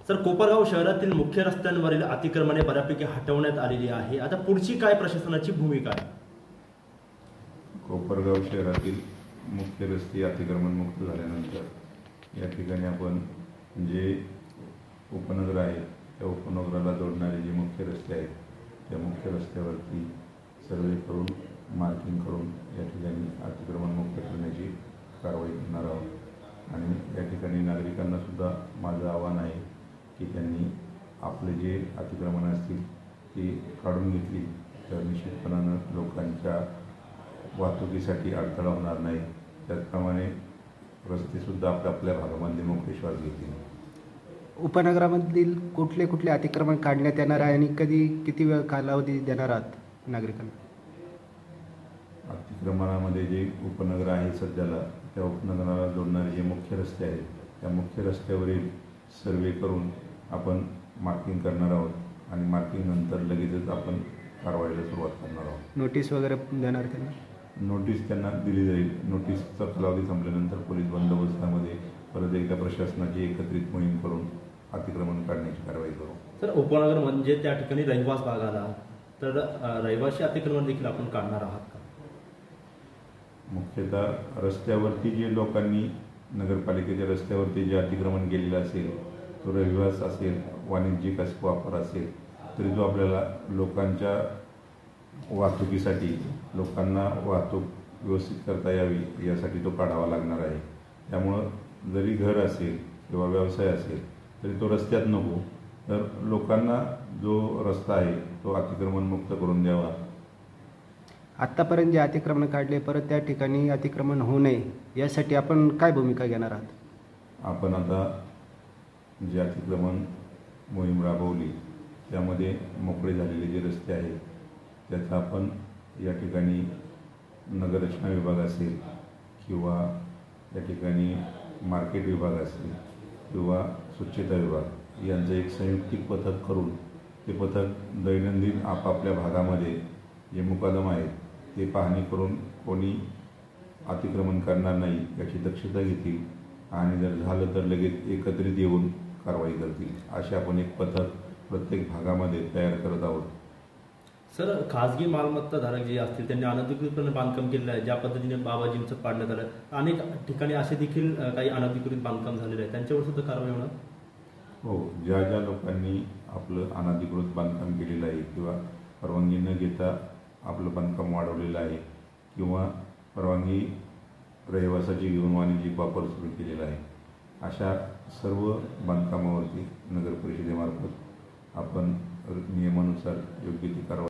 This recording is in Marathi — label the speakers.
Speaker 1: सर, कोपरगाव शहरातील मुख्य रस्त्यांवरील अतिक्रमणे बऱ्यापैकी हटवण्यात आलेली आहे. आता पुढची काय प्रशासनाची भूमिका आहे?
Speaker 2: कोपरगाव शहरातील मुख्य रस्ते अतिक्रमण मुक्त झाल्यानंतर या ठिकाणी आपण जे उपनगर आहे त्या उपनगराला जोडणारे जे मुख्य रस्ते आहेत त्या मुख्य रस्त्यावरती सर्वे करून मार्किंग करून या ठिकाणी अतिक्रमण मुक्त करण्याची कारवाई करणार आहोत. आणि या ठिकाणी नागरिकांना सुद्धा माझं आव्हान आहे की त्यांनी आपले जे अतिक्रमण असतील ती काढून घेतली तर निश्चितपणानं लोकांच्या वाहतुकीसाठी अडथळा होणार नाही. त्याचप्रमाणे रस्तेसुद्धा आपल्या भागामध्ये मोकळे श्वास घेतील.
Speaker 3: उपनगरामधील कुठले कुठले अतिक्रमण काढण्यात येणार आहे आणि किती वेळ कालावधी देणार आहात नागरिकांना?
Speaker 2: अतिक्रमणामध्ये जे उपनगर आहे सध्याला त्या उपनगराला जोडणारे जे मुख्य रस्ते आहेत त्या मुख्य रस्त्यावरील सर्वे करून आपण मार्किंग करणार आहोत आणि मार्किंग नंतर लगेचच आपण कारवाईला सुरुवात करणार आहोत.
Speaker 3: नोटीस वगैरे देणार त्यांना?
Speaker 2: नोटीस त्यांना दिली जाईल. नोटीसचा कालावधी संपल्यानंतर पोलीस बंदोबस्तामध्ये परत एकदा प्रशासनाची एकत्रित मोहीम करून अतिक्रमण काढण्याची कारवाई करू.
Speaker 1: सर, उपनगर म्हणजे त्या ठिकाणी रहिवास भाग आला तर रहिवासी अतिक्रमण देखील आपण काढणार आहात का?
Speaker 2: मुख्यतः रस्त्यावरती जे लोकांनी नगरपालिकेच्या रस्त्यावरती जे अतिक्रमण केलेलं असेल तो रहिवास असेल वाणिज्यिक वापर असेल तरी जो आपल्याला लोकांच्या वाहतुकीसाठी लोकांना वाहतूक व्यवस्थित करता यावी यासाठी तो काढावा लागणार आहे. त्यामुळं जरी घर असेल किंवा व्यवसाय असेल तरी तो रस्त्यात नको तर लोकांना जो रस्ता आहे तो अतिक्रमण मुक्त करून द्यावा.
Speaker 3: आत्तापर्यंत जे अतिक्रमण काढले परत त्या ठिकाणी अतिक्रमण होऊ नये यासाठी आपण काय भूमिका घेणार आहात?
Speaker 2: आपण आता जे अतिक्रमण मोहीम राबवली त्यामध्ये मोकळे झालेले जे रस्ते आहेत त्याचा आपण या ठिकाणी नगररचना विभाग असेल किंवा या ठिकाणी मार्केट विभाग असेल किंवा स्वच्छता विभाग यांचं एक संयुक्तिक पथक करून ते पथक दैनंदिन आपापल्या भागामध्ये जे मुकादम आहेत ते पाहणी करून कोणी अतिक्रमण करणार नाही याची दक्षता घेतील आणि जर झालं तर लगेच एकत्रित येऊन कारवाई करतील. असे आपण एक पथक प्रत्येक भागामध्ये तयार करत आहोत.
Speaker 1: सर, खाजगी मालमत्ता धारक जे असतील त्यांनी अनधिकृतपणे बांधकाम केलेलं आहे. ज्या पद्धतीने बाबाजींचं पाडण्यात आलं अनेक ठिकाणी असे देखील काही अनधिकृत बांधकाम झालेलं आहे त्यांच्यावर सुद्धा कारवाई होणार?
Speaker 2: हो, ज्या ज्या लोकांनी आपलं अनधिकृत बांधकाम केलेलं आहे किंवा परवानगी न घेता आपलं बांधकाम वाढवलेलं आहे किंवा परवानगी रहिवासाची घेऊन वाणिज्यिक वापर सुरू केलेला आहे अशा सर्व बांधकामावरती नगर परिषदेमार्फत आपण नियमानुसार योग्य ती कारवाई